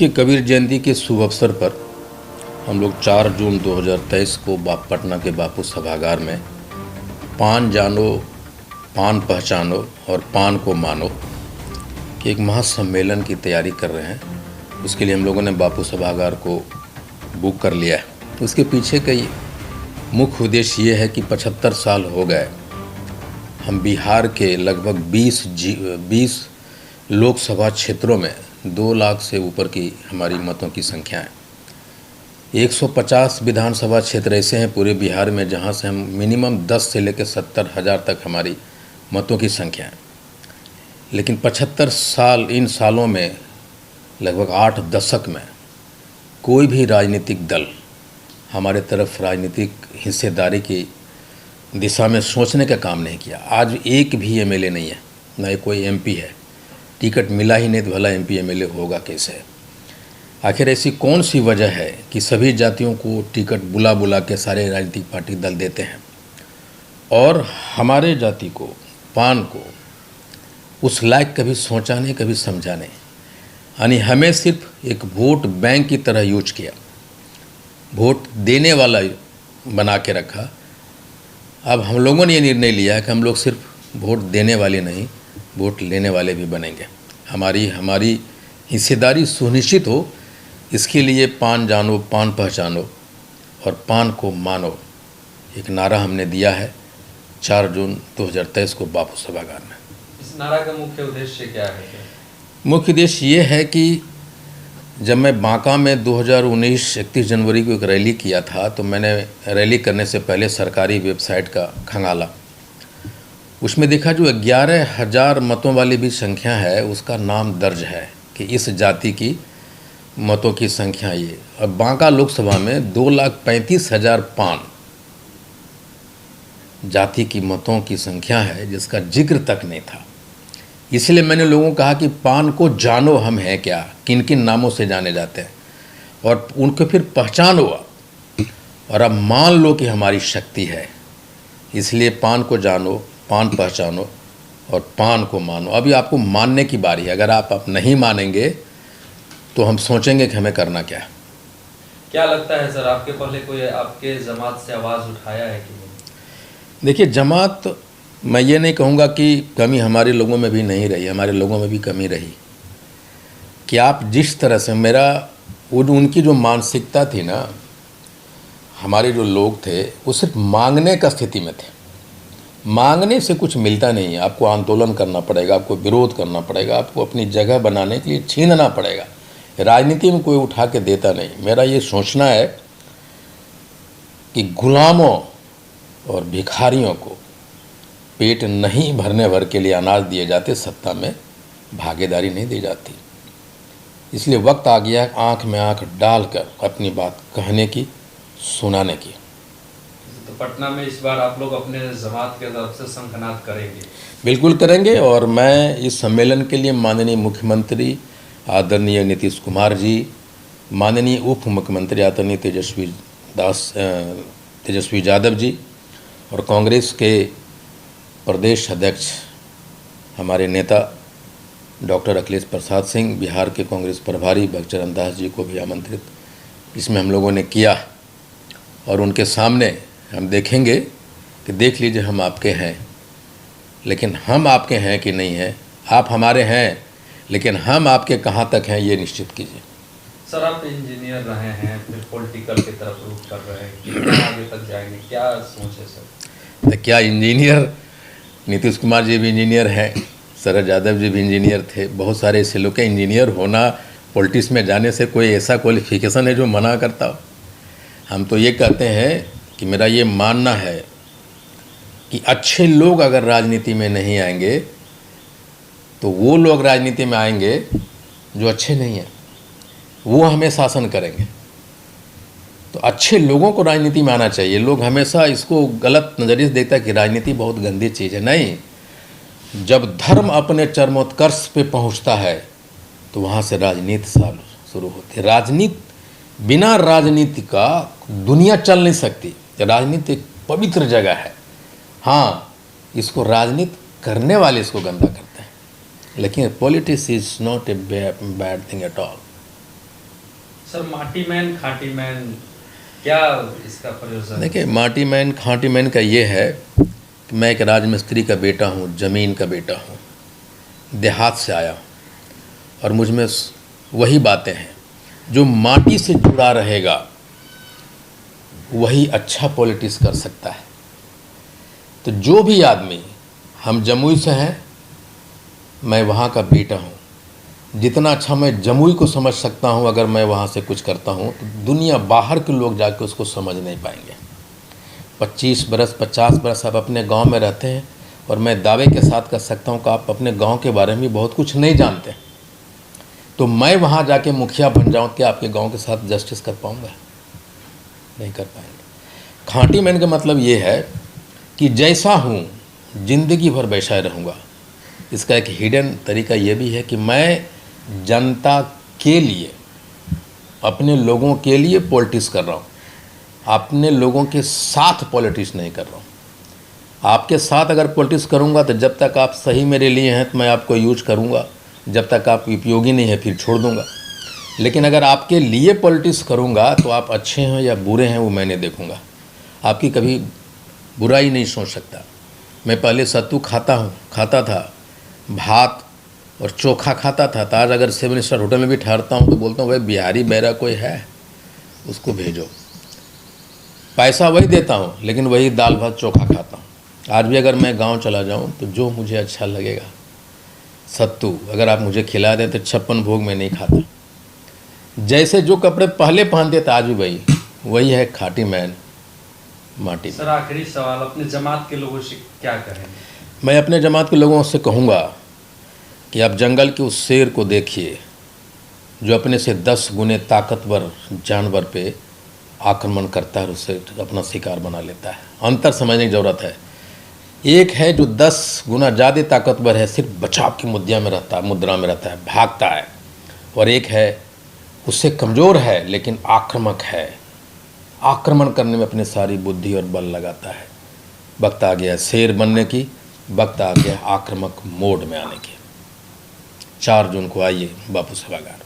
देखिए, कबीर जयंती के शुभ अवसर पर हम लोग 4 जून 2023 को पटना के बापू सभागार में पान जानो, पान पहचानो और पान को मानो कि एक महासम्मेलन की तैयारी कर रहे हैं। उसके लिए हम लोगों ने बापू सभागार को बुक कर लिया है। उसके पीछे का मुख्य उद्देश्य ये है कि 75 साल हो गए हम बिहार के लगभग 20 लोकसभा क्षेत्रों में 2 लाख से ऊपर की हमारी मतों की संख्या है। 150 विधानसभा क्षेत्र ऐसे हैं पूरे बिहार में जहां से हम मिनिमम 10 से लेकर 70 हज़ार तक हमारी मतों की संख्या है। लेकिन 75 साल, इन सालों में लगभग 8 दशक में कोई भी राजनीतिक दल हमारे तरफ राजनीतिक हिस्सेदारी की दिशा में सोचने का काम नहीं किया। आज एक भी एमएलए नहीं है, ना ही कोई एमपी है। टिकट मिला ही नहीं तो भला एमपी एमएलए होगा कैसे? आखिर ऐसी कौन सी वजह है कि सभी जातियों को टिकट बुला बुला के सारे राजनीतिक पार्टी दल देते हैं और हमारे जाति को, पान को उस लायक कभी सोचा नहीं, कभी समझा नहीं। यानी हमें सिर्फ एक वोट बैंक की तरह यूज किया, वोट देने वाला बना के रखा। अब हम लोगों ने ये निर्णय लिया है कि हम लोग सिर्फ वोट देने वाले नहीं, वोट लेने वाले भी बनेंगे। हमारी हिस्सेदारी सुनिश्चित हो, इसके लिए पान जानो, पान पहचानो और पान को मानो एक नारा हमने दिया है 4 जून 2023 को बापू सभागार में। इस नारा का मुख्य उद्देश्य क्या है? मुख्य उद्देश्य ये है कि जब मैं बांका में 2019 31 जनवरी को एक रैली किया था, तो मैंने रैली करने से पहले सरकारी वेबसाइट का खंगाला। उसमें देखा जो 11,000 मतों वाली भी संख्या है, उसका नाम दर्ज है कि इस जाति की मतों की संख्या ये। और बांका लोकसभा में 2,35,000 पान जाति की मतों की संख्या है, जिसका जिक्र तक नहीं था। इसलिए मैंने लोगों को कहा कि पान को जानो हम हैं क्या, किन किन नामों से जाने जाते हैं, और उनको फिर पहचानो और अब मान लो कि हमारी शक्ति है। इसलिए पान को जानो, पान पहचानो और पान को मानो। अभी आपको मानने की बारी है। अगर आप नहीं मानेंगे तो हम सोचेंगे कि हमें करना क्या है। क्या लगता है सर, आपके पहले कोई आपके जमात से आवाज़ उठाया है कि नहीं? देखिए, जमात, मैं ये नहीं कहूँगा कि कमी हमारे लोगों में भी नहीं रही, हमारे लोगों में भी कमी रही। कि आप जिस तरह से उनकी जो मानसिकता थी ना, हमारे जो लोग थे वो सिर्फ मांगने का स्थिति में थे। मांगने से कुछ मिलता नहीं है। आपको आंदोलन करना पड़ेगा, आपको विरोध करना पड़ेगा, आपको अपनी जगह बनाने के लिए छीनना पड़ेगा। राजनीति में कोई उठा के देता नहीं। मेरा ये सोचना है कि गुलामों और भिखारियों को पेट नहीं भरने भर के लिए अनाज दिए जाते, सत्ता में भागीदारी नहीं दी जाती। इसलिए वक्त आ गया आंख में आंख डालकर अपनी बात कहने की, सुनाने की। तो पटना में इस बार आप लोग अपने जमात के तरफ से शंखनाद करेंगे? बिल्कुल करेंगे। और मैं इस सम्मेलन के लिए माननीय मुख्यमंत्री आदरणीय नीतीश कुमार जी, माननीय उप मुख्यमंत्री आदरणीय तेजस्वी यादव जी और कांग्रेस के प्रदेश अध्यक्ष हमारे नेता डॉक्टर अखिलेश प्रसाद सिंह, बिहार के कांग्रेस प्रभारी भगचरण दास जी को भी आमंत्रित इसमें हम लोगों ने किया। और उनके सामने हम देखेंगे कि देख लीजिए हम आपके हैं, लेकिन हम आपके हैं कि नहीं हैं। आप हमारे हैं, लेकिन हम आपके कहाँ तक हैं ये निश्चित कीजिए। सर, आप इंजीनियर रहे हैं, फिर पॉलिटिकल की तरफ रुख कर रहे हैं, कितना आगे तक जाएंगे, क्या सोच है सर? तो क्या इंजीनियर, नीतीश कुमार जी भी इंजीनियर हैं, शरद यादव जी भी इंजीनियर थे, बहुत सारे ऐसे लोग के इंजीनियर होना, पॉलिटिक्स में जाने से कोई ऐसा क्वालिफिकेशन है जो मना करता हो? हम तो ये कहते हैं कि मेरा ये मानना है कि अच्छे लोग अगर राजनीति में नहीं आएंगे तो वो लोग राजनीति में आएंगे जो अच्छे नहीं हैं, वो हमें शासन करेंगे। तो अच्छे लोगों को राजनीति में आना चाहिए। लोग हमेशा इसको गलत नज़रिए से देखता है कि राजनीति बहुत गंदी चीज़ है। नहीं, जब धर्म अपने चरमोत्कर्ष पे पहुंचता है तो वहाँ से राजनीति शुरू होती है। राजनीति, बिना राजनीति का दुनिया चल नहीं सकती। राजनीति एक पवित्र जगह है। हाँ, इसको राजनीति करने वाले इसको गंदा करते हैं, लेकिन politics is not a bad thing at all. Sir माटी मैन खाटी मैन, क्या इसका प्रयोजन है? देखिए, माटी मैन खाटी मैन का ये है कि मैं एक राजमिस्त्री का बेटा हूँ, ज़मीन का बेटा हूँ, देहात से आया हूँ, और मुझ में वही बातें हैं। जो माटी से जुड़ा रहेगा वही अच्छा पॉलिटिक्स कर सकता है। तो जो भी आदमी, हम जमुई से हैं, मैं वहाँ का बेटा हूँ, जितना अच्छा मैं जमुई को समझ सकता हूँ, अगर मैं वहाँ से कुछ करता हूँ तो दुनिया बाहर के लोग जाके उसको समझ नहीं पाएंगे। 25 बरस 50 बरस आप अपने गांव में रहते हैं, और मैं दावे के साथ कह सकता हूँ कि आप अपने गांव के बारे में बहुत कुछ नहीं जानते। तो मैं वहाँ जाके मुखिया बन जाऊँ, क्या आपके गांव के साथ जस्टिस कर पाऊँगा? नहीं कर पाएंगे। खाटी मैन का मतलब ये है कि जैसा हूँ ज़िंदगी भर वैसा ही रहूँगा। इसका एक हिडन तरीका ये भी है कि मैं जनता के लिए, अपने लोगों के लिए पॉलिटिक्स कर रहा हूँ, अपने लोगों के साथ पॉलिटिक्स नहीं कर रहा हूँ। आपके साथ अगर पॉलिटिक्स करूँगा तो जब तक आप सही मेरे लिए हैं तो मैं आपको यूज करूँगा, जब तक आप उपयोगी नहीं है फिर छोड़ दूँगा। लेकिन अगर आपके लिए पॉलिटिक्स करूँगा तो आप अच्छे हैं या बुरे हैं वो मैंने देखूँगा, आपकी कभी बुराई नहीं सोच सकता। मैं पहले सत्तू खाता था, भात और चोखा खाता था, तो आज अगर 7 स्टार होटल में भी ठहरता हूँ तो बोलता हूँ भाई बिहारी बैरा कोई है उसको भेजो, पैसा वही देता हूँ लेकिन वही दाल भात चोखा खाता हूँ। आज भी अगर मैं गांव चला जाऊँ तो जो मुझे अच्छा लगेगा, सत्तू अगर आप मुझे खिला दें तो 56 भोग में नहीं खाता। जैसे जो कपड़े पहले पहनते थे आज भी वही है खाटी मैन माटी। सर आखिरी सवाल, अपने जमात के लोगों से क्या कहेंगे? मैं अपने जमात के लोगों से कहूँगा कि आप जंगल के उस शेर को देखिए जो अपने से 10 गुने ताकतवर जानवर पे आक्रमण करता है और उसे अपना शिकार बना लेता है। अंतर समझने की ज़रूरत है। एक है जो 10 गुना ज़्यादा ताकतवर है, सिर्फ बचाव की मुद्रा में रहता है, भागता है, और एक है उससे कमज़ोर है लेकिन आक्रामक है, आक्रमण करने में अपनी सारी बुद्धि और बल लगाता है। वक्त आ गया शेर बनने की, वक्त आ गया आक्रामक मोड में आने की। 4 जून को आइए बापू सभागार।